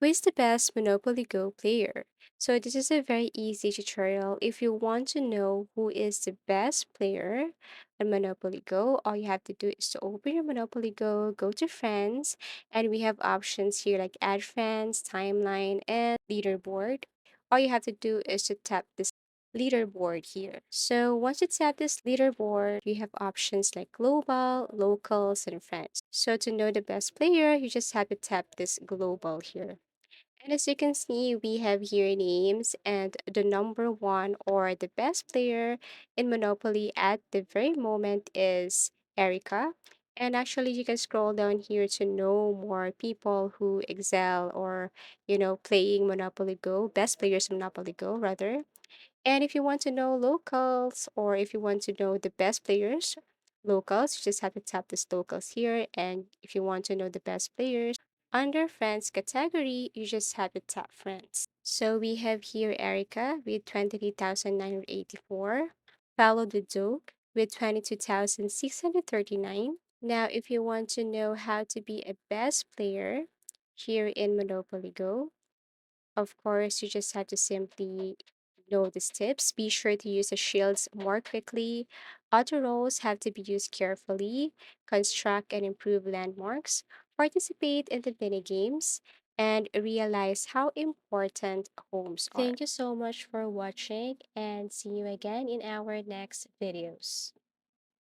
Who is the best Monopoly Go player? So this is a very easy tutorial. If you want to know who is the best player on Monopoly Go, all you have to do is to open your Monopoly Go, go to friends, and we have options here like add friends, timeline, and leaderboard. All you have to do is to tap this leaderboard here. So once you tap this leaderboard, we have options like global, locals, and friends. So to know the best player, you just have to tap this global here. And as you can see, we have here names and the number one or the best player in Monopoly at the very moment is Erica. And actually, you can scroll down here to know more people who excel or, playing Monopoly Go, best players in Monopoly Go, rather. And if you want to know locals or if you want to know the best players, locals, you just have to tap this locals here. And if you want to know the best players, under friends category, you just have to tap friends. So we have here Erica with 23,984, followed with Doug with 22,639. Now, if you want to know how to be a best player here in Monopoly Go, of course, you just have to simply know these tips. Be sure to use the shields more quickly. Auto rolls have to be used carefully. Construct and improve landmarks. Participate in the mini games and realize how important homes are. Thank you so much for watching and see you again in our next videos.